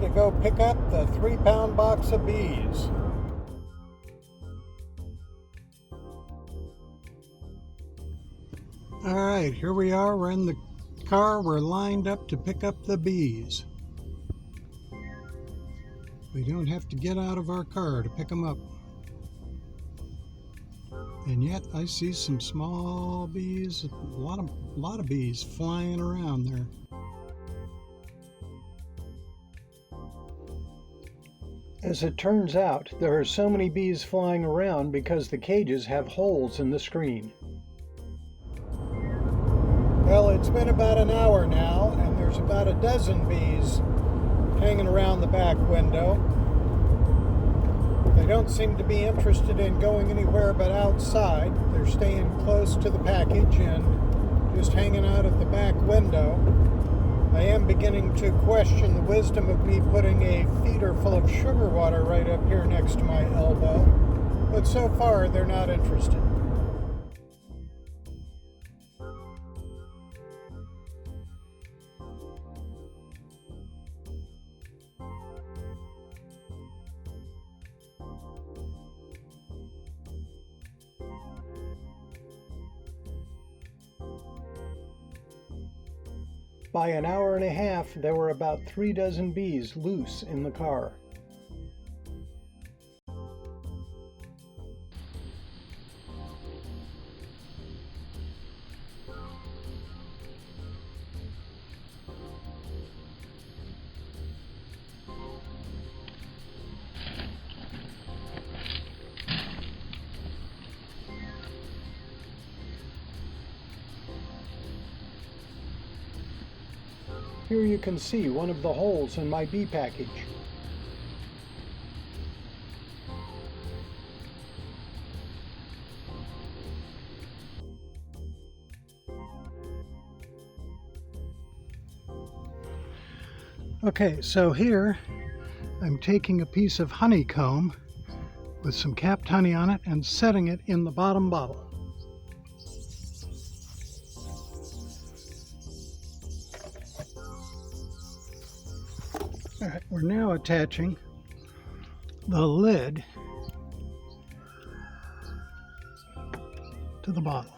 to go pick up the 3-pound box of bees. Alright, here we are. We're in the car. We're lined up to pick up the bees. We don't have to get out of our car to pick them up. And yet I see some small bees, a lot of bees flying around there. As it turns out, there are so many bees flying around because the cages have holes in the screen. Well, it's been about an hour now, and there's about a dozen bees hanging around the back window. They don't seem to be interested in going anywhere but outside. They're staying close to the package and just hanging out at the back window. I am beginning to question the wisdom of me putting a feeder full of sugar water right up here next to my elbow, but so far they're not interested. By an hour and a half, there were about 3 dozen bees loose in the car. Here you can see one of the holes in my bee package. Okay, so here I'm taking a piece of honeycomb with some capped honey on it and setting it in the bottom bottle. All right, we're now attaching the lid to the bottle.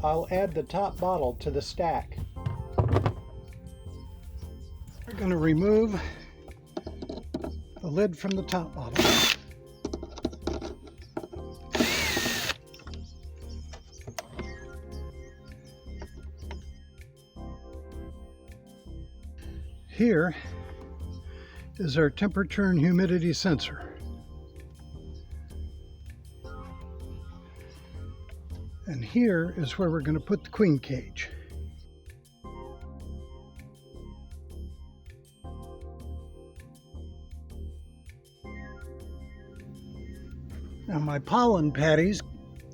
I'll add the top bottle to the stack. We're going to remove the lid from the top bottle. Here is our temperature and humidity sensor. And here is where we're going to put the queen cage. Now my pollen patties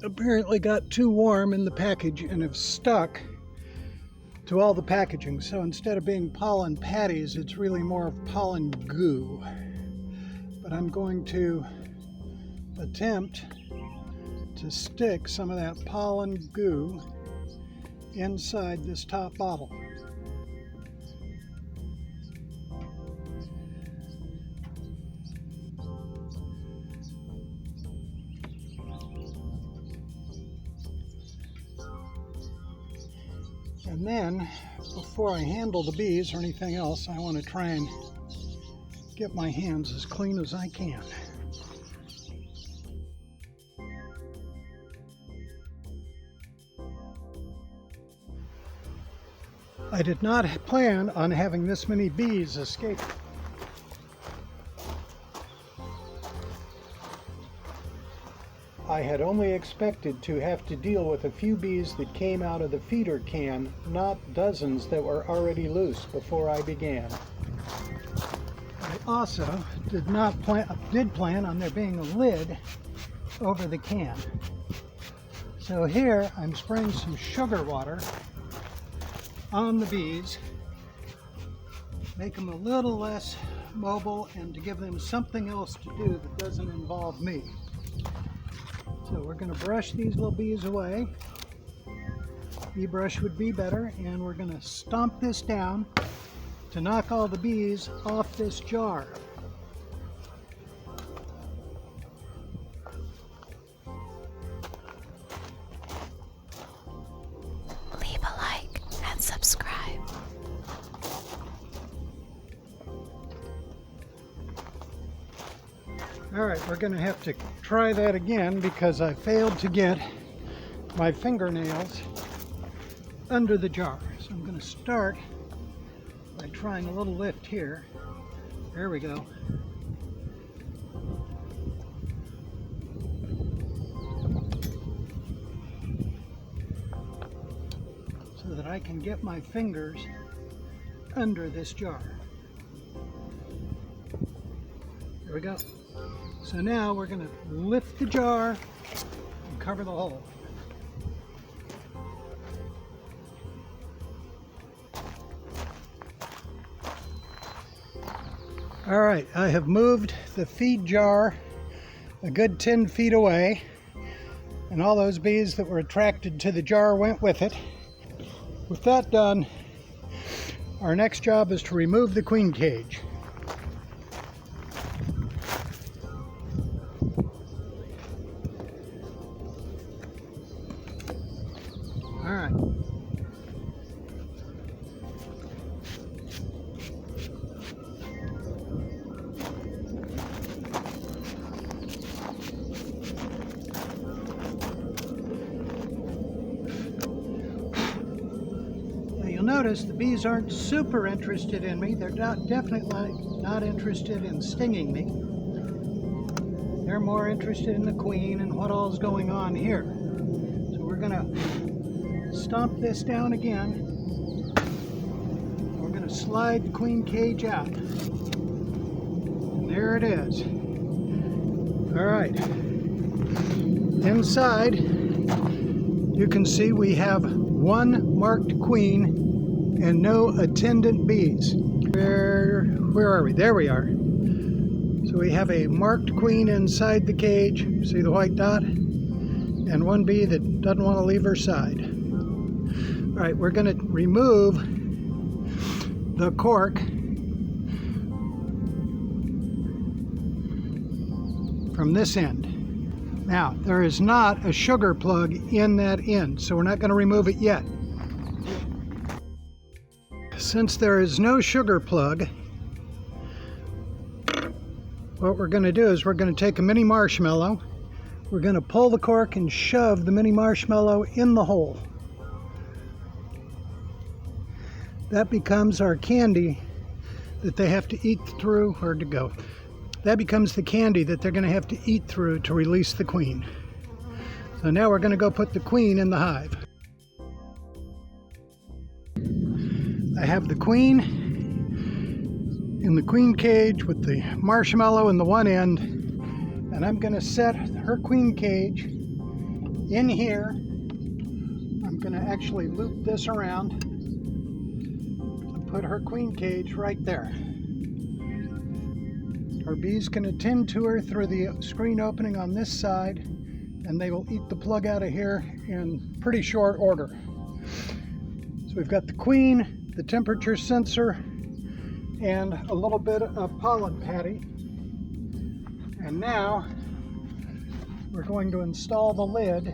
apparently got too warm in the package and have stuck to all the packaging. So instead of being pollen patties, it's really more of pollen goo. But I'm going to attempt to stick some of that pollen goo inside this top bottle. And then, before I handle the bees or anything else, I want to try and get my hands as clean as I can. I did not plan on having this many bees escape. I had only expected to have to deal with a few bees that came out of the feeder can, not dozens that were already loose before I began. I also did plan on there being a lid over the can. So here I'm spraying some sugar water on the bees, make them a little less mobile and to give them something else to do that doesn't involve me. So we're going to brush these little bees away. Bee brush would be better, and we're going to stomp this down to knock all the bees off this jar. Leave a like and subscribe. All right, we're going to have to try that again because I failed to get my fingernails under the jar. So I'm going to start by trying a little lift here. There we go. So that I can get my fingers under this jar. There we go. So now we're going to lift the jar and cover the hole. All right, I have moved the feed jar a good 10 feet away, and all those bees that were attracted to the jar went with it. With that done, our next job is to remove the queen cage. All right. Now you'll notice the bees aren't super interested in me. They're definitely not interested in stinging me. They're more interested in the queen and what all's going on here. So we're going to stomp this down again. We're going to slide the queen cage out. And there it is. All right. Inside, you can see we have one marked queen and no attendant bees. Where are we? There we are. So we have a marked queen inside the cage. See the white dot? And one bee that doesn't want to leave her side. All right, we're going to remove the cork from this end. Now, there is not a sugar plug in that end, so we're not going to remove it yet. Since there is no sugar plug, what we're going to do is we're going to take a mini marshmallow. We're going to pull the cork and shove the mini marshmallow in the hole. That becomes our candy that they have to eat through, or to go. That becomes the candy that they're going to have to eat through to release the queen. So now we're going to go put the queen in the hive. I have the queen in the queen cage with the marshmallow in the one end, and I'm going to set her queen cage in here. I'm going to actually loop this around and put her queen cage right there. Our bees can attend to her through the screen opening on this side, and they will eat the plug out of here in pretty short order. So we've got the queen, the temperature sensor, and a little bit of pollen patty. And now we're going to install the lid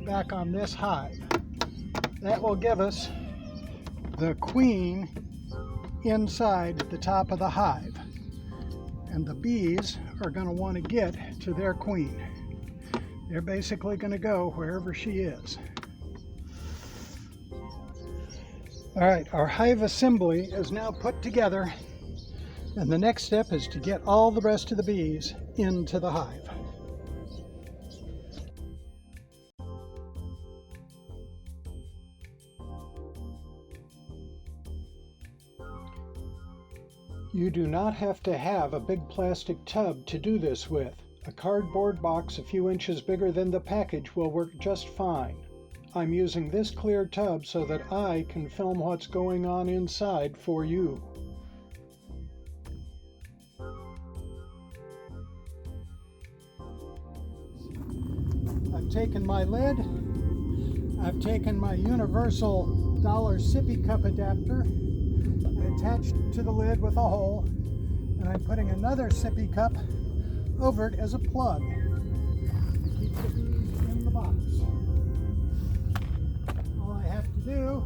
back on this hive. That will give us the queen inside the top of the hive, and the bees are going to want to get to their queen. They're basically going to go wherever she is. All right, our hive assembly is now put together, and the next step is to get all the rest of the bees into the hive. You do not have to have a big plastic tub to do this with. A cardboard box a few inches bigger than the package will work just fine. I'm using this clear tub so that I can film what's going on inside for you. I've taken my lid, I've taken my universal dollar sippy cup adapter and attached to the lid with a hole, and I'm putting another sippy cup over it as a plug to keep the bees in the box. All I have to do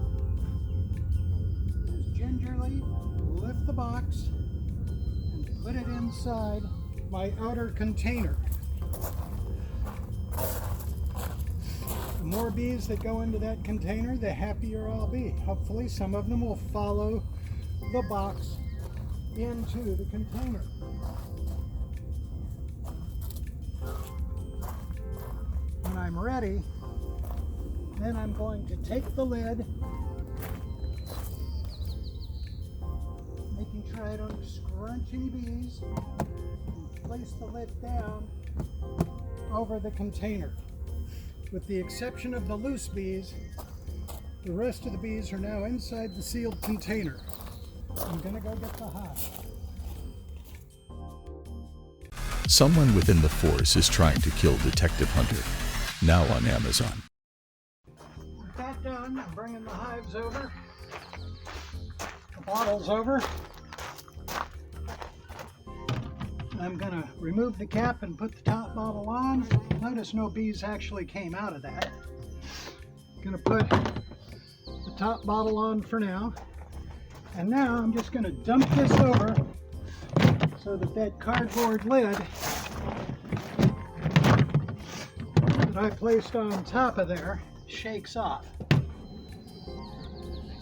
is gingerly lift the box and put it inside my outer container. The more bees that go into that container, the happier I'll be. Hopefully some of them will follow the box into the container. When I'm ready, then I'm going to take the lid, making sure I don't scrunch any bees, and place the lid down over the container. With the exception of the loose bees, the rest of the bees are now inside the sealed container. I'm gonna go get the hive. Someone within the force is trying to kill Detective Hunter, now on Amazon. With that done, I'm bringing the hives over, the bottles over. I'm gonna remove the cap and put the top bottle on. Notice no bees actually came out of that. Gonna put the top bottle on for now. And now I'm just gonna dump this over so that that cardboard lid that I placed on top of there shakes off.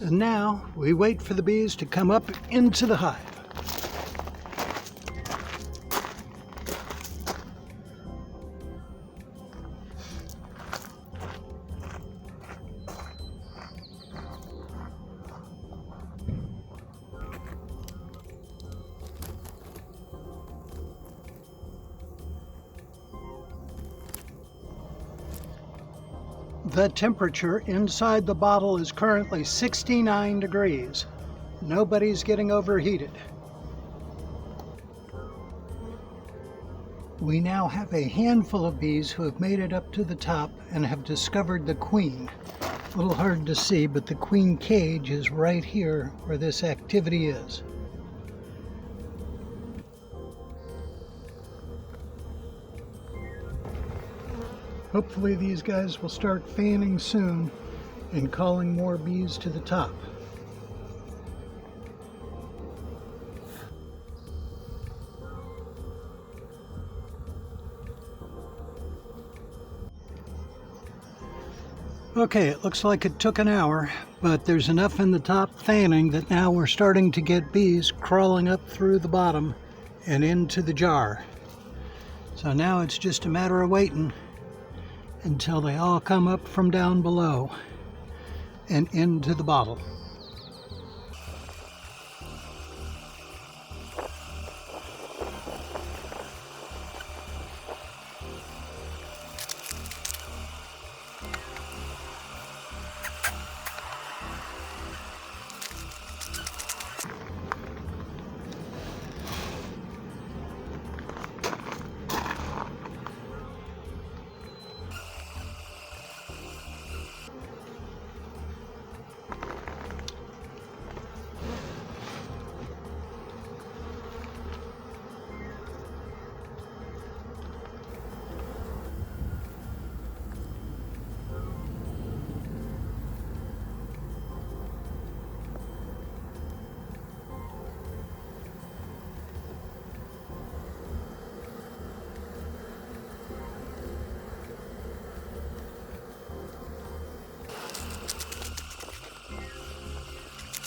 And now we wait for the bees to come up into the hive. The temperature inside the bottle is currently 69 degrees. Nobody's getting overheated. We now have a handful of bees who have made it up to the top and have discovered the queen. A little hard to see, but the queen cage is right here where this activity is. Hopefully these guys will start fanning soon and calling more bees to the top. Okay, it looks like it took an hour, but there's enough in the top fanning that now we're starting to get bees crawling up through the bottom and into the jar. So now it's just a matter of waiting until they all come up from down below and into the bottle.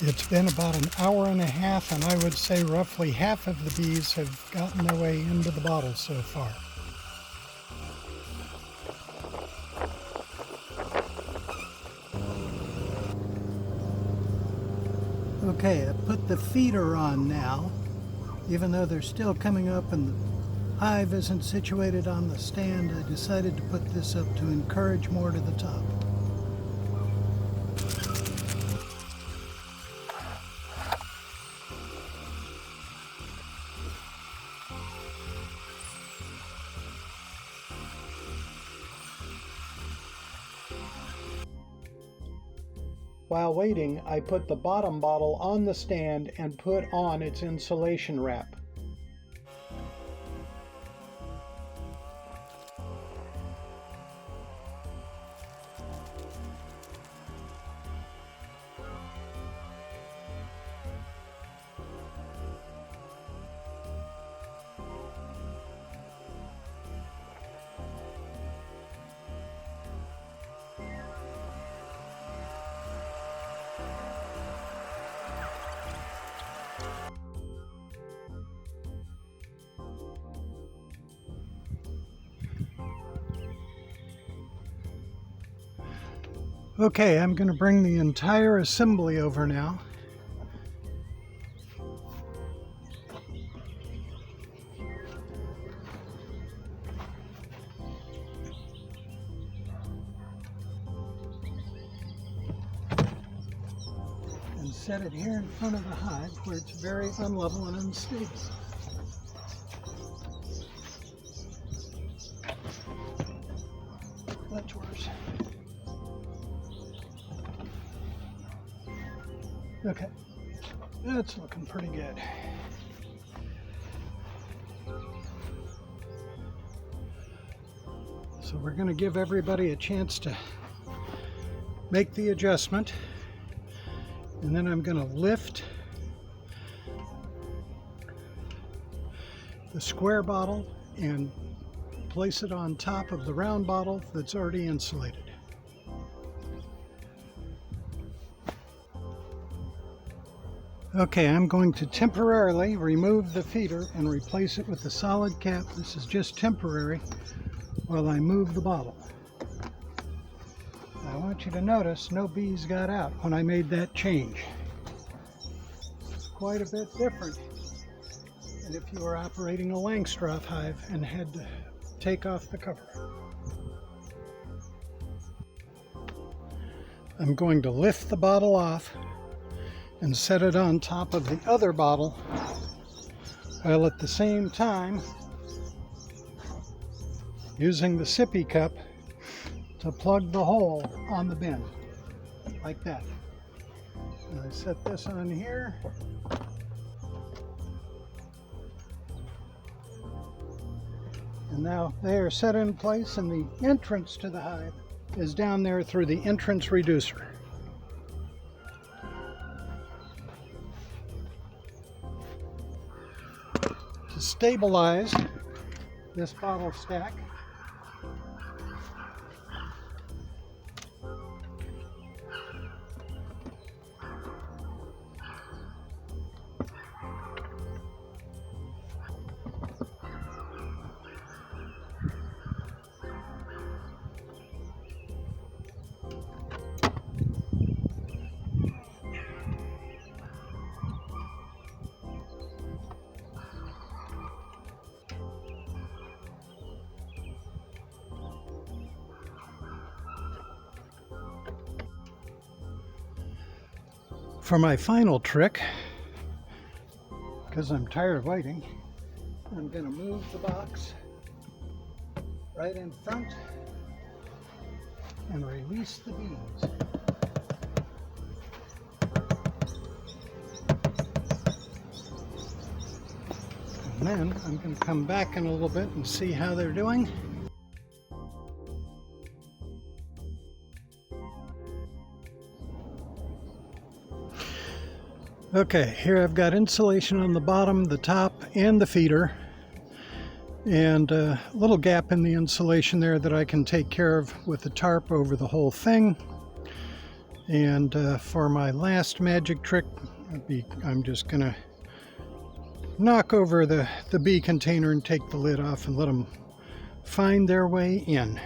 It's been about an hour and a half, and I would say roughly half of the bees have gotten their way into the bottle so far. Okay, I put the feeder on now, even though they're still coming up and the hive isn't situated on the stand. I decided to put this up to encourage more to the top. While waiting, I put the bottom bottle on the stand and put on its insulation wrap. Okay, I'm going to bring the entire assembly over now. And set it here in front of the hive where it's very unlevel and unstable. Much worse. Okay, that's looking pretty good. So we're going to give everybody a chance to make the adjustment, and then I'm going to lift the square bottle and place it on top of the round bottle that's already insulated. Okay, I'm going to temporarily remove the feeder and replace it with the solid cap. This is just temporary while I move the bottle. I want you to notice no bees got out when I made that change. It's quite a bit different than if you were operating a Langstroth hive and had to take off the cover. I'm going to lift the bottle off and set it on top of the other bottle, while at the same time using the sippy cup to plug the hole on the bin, like that. And I set this on here. And now they are set in place, and the entrance to the hive is down there through the entrance reducer. To stabilize this bottle stack, for my final trick, because I'm tired of waiting, I'm going to move the box right in front and release the bees. And then I'm going to come back in a little bit and see how they're doing. Okay, here I've got insulation on the bottom, the top, and the feeder, and a little gap in the insulation there that I can take care of with the tarp over the whole thing. And for my last magic trick, I'm just going to knock over the bee container and take the lid off and let them find their way in.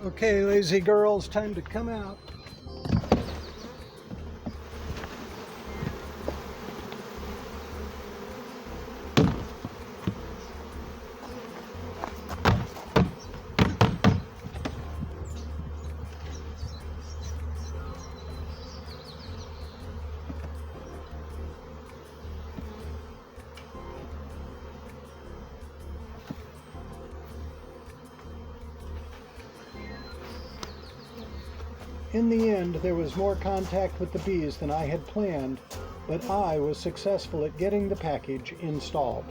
Okay, lazy girls, time to come out. In the end, there was more contact with the bees than I had planned, but I was successful at getting the package installed.